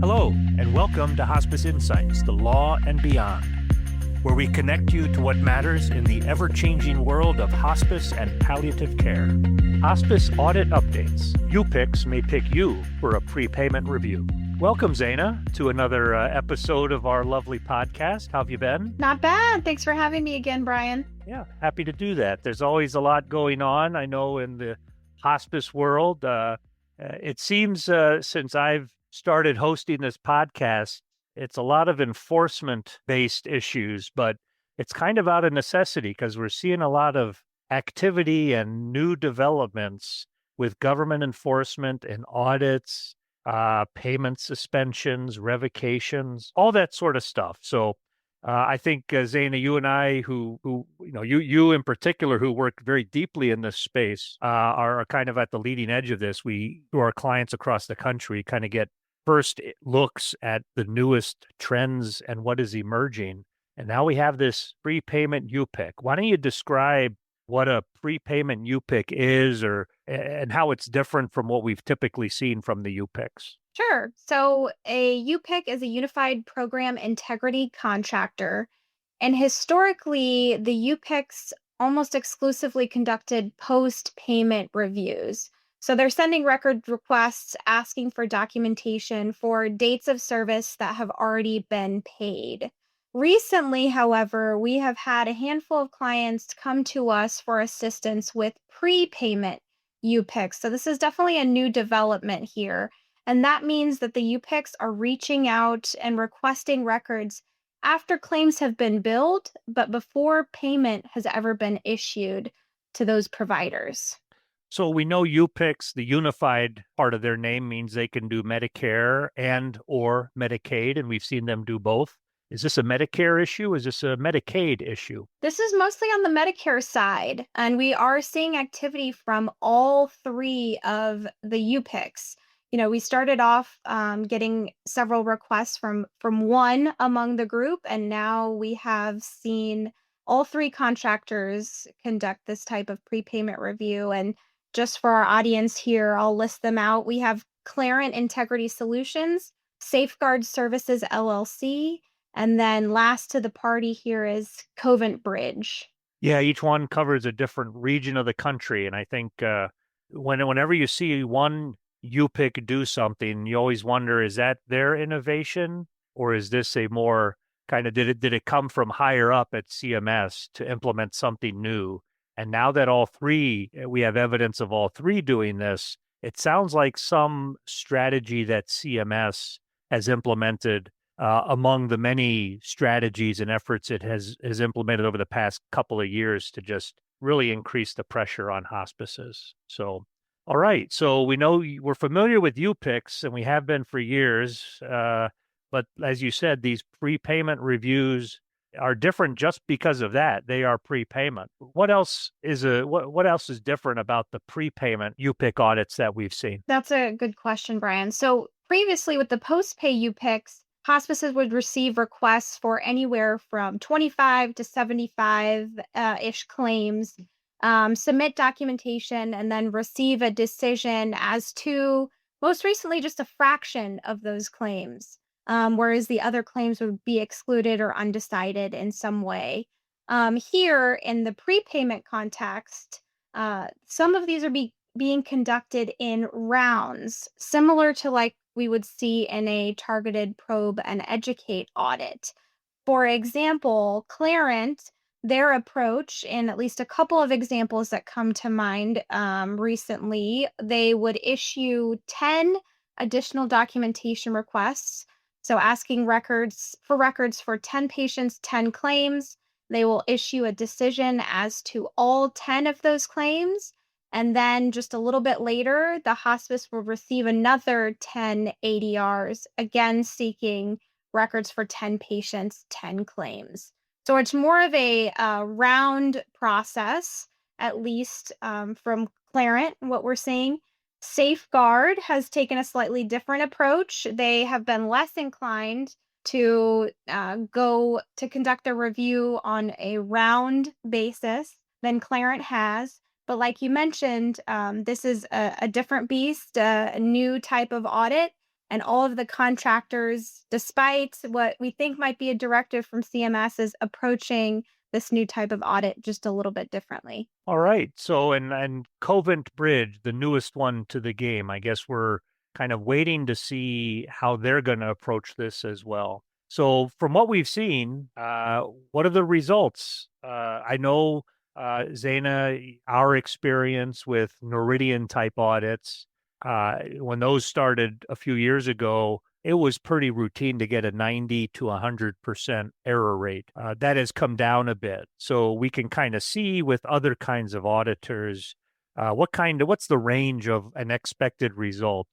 Hello, and welcome to Hospice Insights, the law and beyond, where we connect you to what matters in the ever-changing world of hospice and palliative care. Hospice audit updates. UPICs may pick you for a prepayment review. Welcome, Zaina, to another episode of our lovely podcast. How have you been? Not bad. Thanks for having me again, Brian. Yeah, happy to do that. There's always a lot going on, I know, in the hospice world. It seems since I've started hosting this podcast, it's a lot of enforcement-based issues, but it's kind of out of necessity because we're seeing a lot of activity and new developments with government enforcement and audits, payment suspensions, revocations, all that sort of stuff. So I think, Zaina, you and I, you in particular, who work very deeply in this space, are kind of at the leading edge of this. We, through our clients across the country, kind of get first looks at the newest trends and what is emerging. And now we have this prepayment UPIC. Why don't you describe what a prepayment UPIC is, and how it's different from what we've typically seen from the UPICs? Sure. So a UPIC is a Unified Program Integrity Contractor. And historically, the UPICs almost exclusively conducted post-payment reviews. So they're sending record requests asking for documentation for dates of service that have already been paid. Recently, however, we have had a handful of clients come to us for assistance with prepayment UPICs. So this is definitely a new development here. And that means that the UPICs are reaching out and requesting records after claims have been billed, but before payment has ever been issued to those providers. So we know UPICs, the unified part of their name, means they can do Medicare and or Medicaid, and we've seen them do both. Is this a Medicare issue? Is this a Medicaid issue? This is mostly on the Medicare side, and we are seeing activity from all three of the UPICs. We started off getting several requests from one among the group, and now we have seen all three contractors conduct this type of prepayment review. And just for our audience here, I'll list them out. We have Clarent Integrity Solutions, Safeguard Services LLC, and then last to the party here is Covent Bridge. Yeah, each one covers a different region of the country, and I think whenever you see one UPIC do something, you always wonder, is that their innovation, or is this a more kind of, did it come from higher up at CMS to implement something new? And now that we have evidence of all three doing this, it sounds like some strategy that CMS has implemented among the many strategies and efforts it has implemented over the past couple of years to just really increase the pressure on hospices. So, all right. So we know we're familiar with UPICs, and we have been for years. But as you said, these prepayment reviews are different just because of that. They are prepayment. What else is different about the prepayment UPIC audits that we've seen? That's a good question, Brian. So previously with the post-pay UPICs, hospices would receive requests for anywhere from 25 to 75-ish claims, submit documentation, and then receive a decision as to, most recently, just a fraction of those claims. Whereas the other claims would be excluded or undecided in some way. Here in the prepayment context, some of these are being conducted in rounds, similar to like we would see in a targeted probe and educate audit. For example, Clarent, their approach, in at least a couple of examples that come to mind recently, they would issue 10 additional documentation requests. So asking records for 10 patients, 10 claims. They will issue a decision as to all 10 of those claims. And then just a little bit later, the hospice will receive another 10 ADRs, again seeking records for 10 patients, 10 claims. So it's more of a round process, at least from Clarent, what we're seeing. Safeguard has taken a slightly different approach. They have been less inclined to go to conduct a review on a round basis than Clarent has. But like you mentioned, this is a different beast, a new type of audit. and all of the contractors, despite what we think might be a directive from CMS, is approaching this new type of audit just a little bit differently. All right. So, and Covent Bridge, the newest one to the game, I guess we're kind of waiting to see how they're going to approach this as well. So, from what we've seen, what are the results? I know, Zaina, our experience with Noridian type audits, when those started a few years ago, it was pretty routine to get a 90 to 100% error rate. That has come down a bit. So we can kind of see with other kinds of auditors, what's the range of an expected result?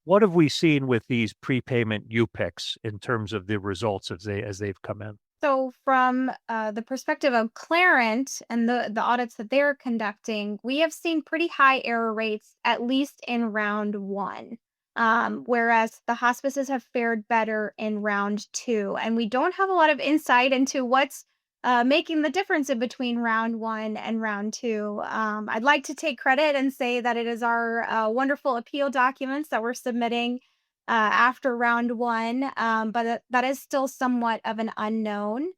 What have we seen with these prepayment UPICs in terms of the results as they've come in? So, from the perspective of Clarent and the audits that they're conducting, we have seen pretty high error rates, at least in round one. Whereas the hospices have fared better in round two. And we don't have a lot of insight into what's making the difference in between round one and round two. I'd like to take credit and say that it is our wonderful appeal documents that we're submitting after round one, but that is still somewhat of an unknown.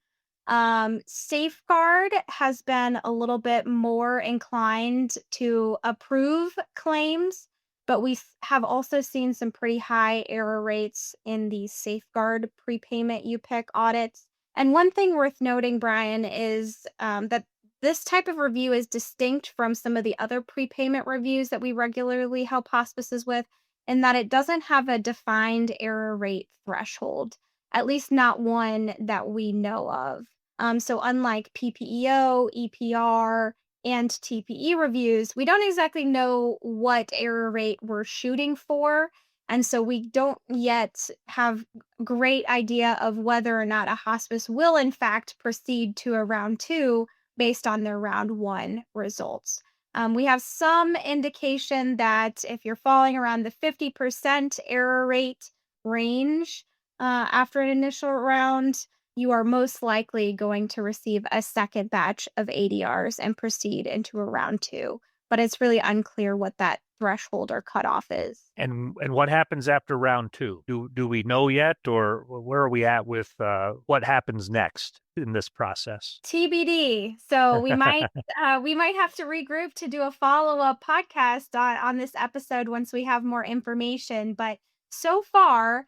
Safeguard has been a little bit more inclined to approve claims, but have also seen some pretty high error rates in the Safeguard prepayment UPIC audits. And one thing worth noting, Brian, is that this type of review is distinct from some of the other prepayment reviews that we regularly help hospices with, in that it doesn't have a defined error rate threshold, at least not one that we know of. So unlike PPEO, EPR, and TPE reviews, we don't exactly know what error rate we're shooting for. And so we don't yet have great idea of whether or not a hospice will in fact proceed to a round two based on their round one results. We have some indication that if you're falling around the 50% error rate range after an initial round, you are most likely going to receive a second batch of ADRs and proceed into a round two. But it's really unclear what that threshold or cutoff is. And what happens after round two? Do we know yet, or where are we at with what happens next in this process? TBD. So we might have to regroup to do a follow-up podcast on this episode once we have more information. But so far,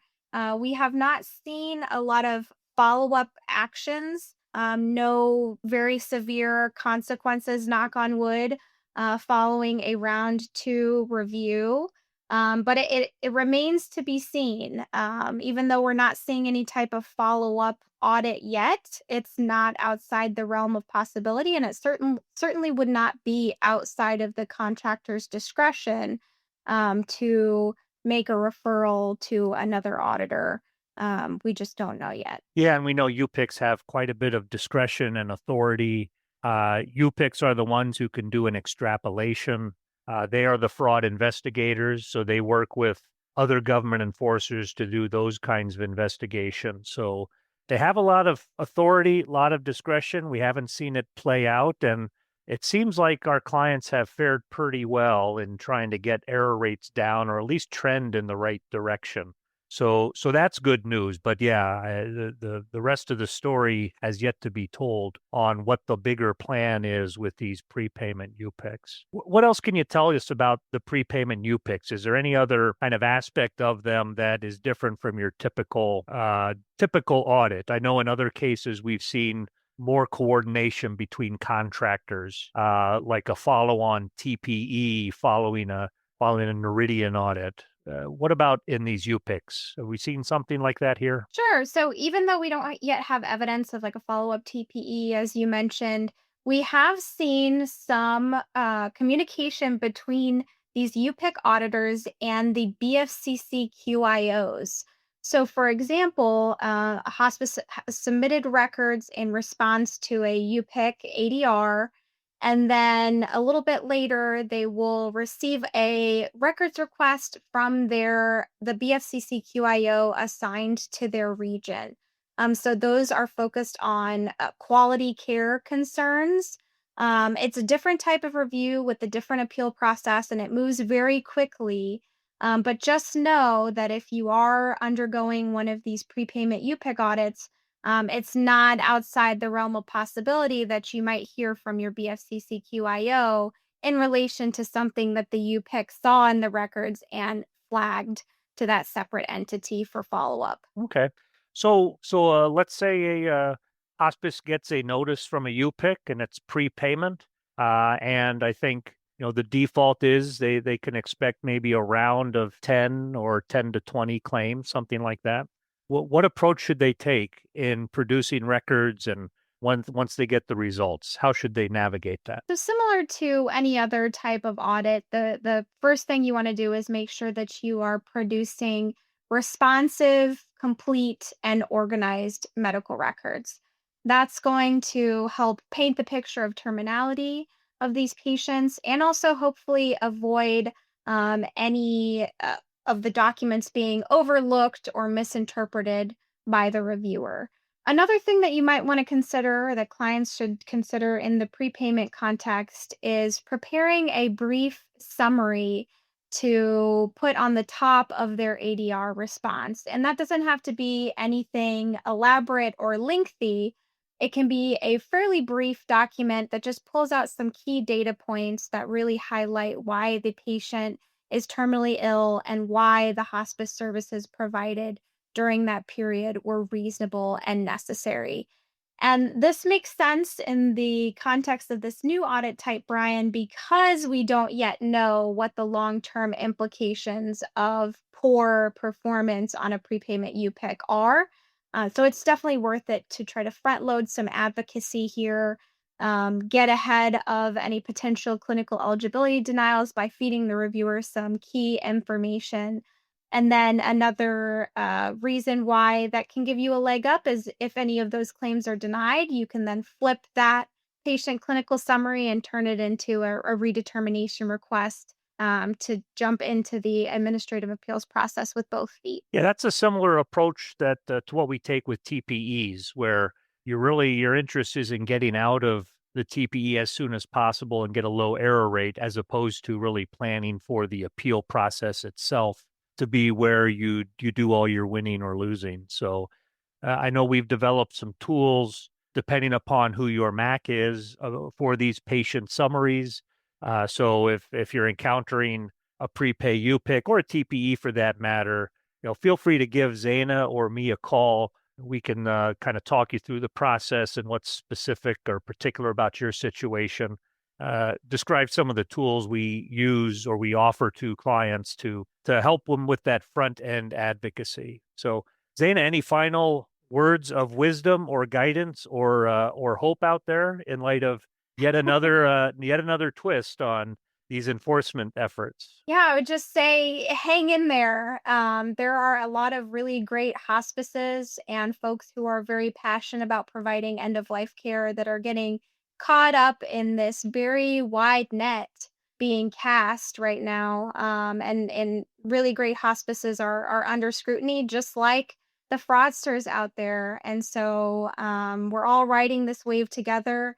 we have not seen a lot of follow-up actions. No very severe consequences, knock on wood, following a round two review. But it remains to be seen. Even though we're not seeing any type of follow-up audit yet, it's not outside the realm of possibility, and it certainly would not be outside of the contractor's discretion to make a referral to another auditor. We just don't know yet. Yeah, and we know UPICs have quite a bit of discretion and authority. UPICs are the ones who can do an extrapolation. They are the fraud investigators, so they work with other government enforcers to do those kinds of investigations. So they have a lot of authority, a lot of discretion. We haven't seen it play out, and it seems like our clients have fared pretty well in trying to get error rates down or at least trend in the right direction. So that's good news. But yeah, the rest of the story has yet to be told on what the bigger plan is with these prepayment UPICs. What else can you tell us about the prepayment UPICs? Is there any other kind of aspect of them that is different from your typical audit? I know in other cases we've seen more coordination between contractors, like a follow-on TPE following a Noridian audit. What about in these UPICs? Have we seen something like that here? Sure. So even though we don't yet have evidence of like a follow-up TPE, as you mentioned, we have seen some communication between these UPIC auditors and the BFCC QIOs. So, for example, a hospice submitted records in response to a UPIC ADR, and then a little bit later, they will receive a records request from the BFCC QIO assigned to their region. So those are focused on quality care concerns. It's a different type of review with a different appeal process, and it moves very quickly. But just know that if you are undergoing one of these prepayment UPIC audits, it's not outside the realm of possibility that you might hear from your BFCCQIO in relation to something that the UPIC saw in the records and flagged to that separate entity for follow-up. Okay. So let's say a hospice gets a notice from a UPIC and it's prepayment, and I think the default is they can expect maybe a round of 10 or 10 to 20 claims, something like that. What approach should they take in producing records, and once they get the results, how should they navigate that? So similar to any other type of audit, the first thing you want to do is make sure that you are producing responsive, complete, and organized medical records. That's going to help paint the picture of terminality of these patients and also hopefully avoid any of the documents being overlooked or misinterpreted by the reviewer. Another thing that you might want to consider, or that clients should consider in the prepayment context, is preparing a brief summary to put on the top of their ADR response. And that doesn't have to be anything elaborate or lengthy. It can be a fairly brief document that just pulls out some key data points that really highlight why the patient is terminally ill and why the hospice services provided during that period were reasonable and necessary. And this makes sense in the context of this new audit type, Brian, because we don't yet know what the long term implications of poor performance on a prepayment UPIC are. So it's definitely worth it to try to front load some advocacy here, get ahead of any potential clinical eligibility denials by feeding the reviewer some key information. And then another reason why that can give you a leg up is if any of those claims are denied, you can then flip that patient clinical summary and turn it into a redetermination request to jump into the administrative appeals process with both feet. Yeah, that's a similar approach that to what we take with TPEs, where your interest is in getting out of the TPE as soon as possible and get a low error rate, as opposed to really planning for the appeal process itself to be where you do all your winning or losing. So I know we've developed some tools depending upon who your MAC is for these patient summaries. So if you're encountering a prepay UPIC or a TPE for that matter, feel free to give Zaina or me a call. We can kind of talk you through the process and what's specific or particular about your situation. Describe some of the tools we use or we offer to clients to help them with that front end advocacy. So, Zaina, any final words of wisdom or guidance or hope out there in light of yet another twist on these enforcement efforts? Yeah, I would just say hang in there. There are a lot of really great hospices and folks who are very passionate about providing end of life care that are getting caught up in this very wide net being cast right now. And really great hospices are under scrutiny, just like the fraudsters out there. And so we're all riding this wave together.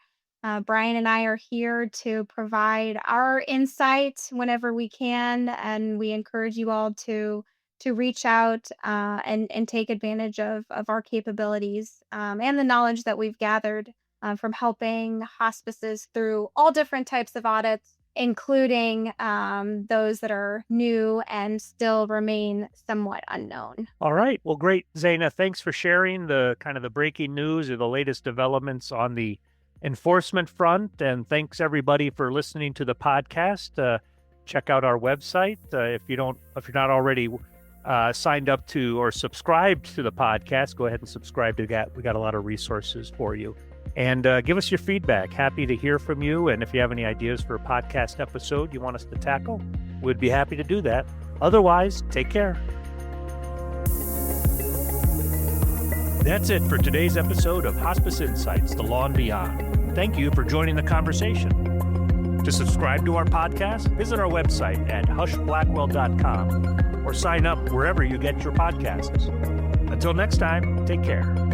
Brian and I are here to provide our insight whenever we can, and we encourage you all to reach out and take advantage of our capabilities and the knowledge that we've gathered from helping hospices through all different types of audits, including those that are new and still remain somewhat unknown. All right. Well, great, Zaina. Thanks for sharing the kind of the breaking news or the latest developments on the enforcement front. And thanks everybody for listening to the podcast. Check out our website. If you're not already signed up to or subscribed to the podcast, go ahead and subscribe to that. We got a lot of resources for you. And give us your feedback. Happy to hear from you. And if you have any ideas for a podcast episode you want us to tackle, we'd be happy to do that. Otherwise, take care. That's it for today's episode of Hospice Insights, The Law and Beyond. Thank you for joining the conversation. To subscribe to our podcast, visit our website at hushblackwell.com or sign up wherever you get your podcasts. Until next time, take care.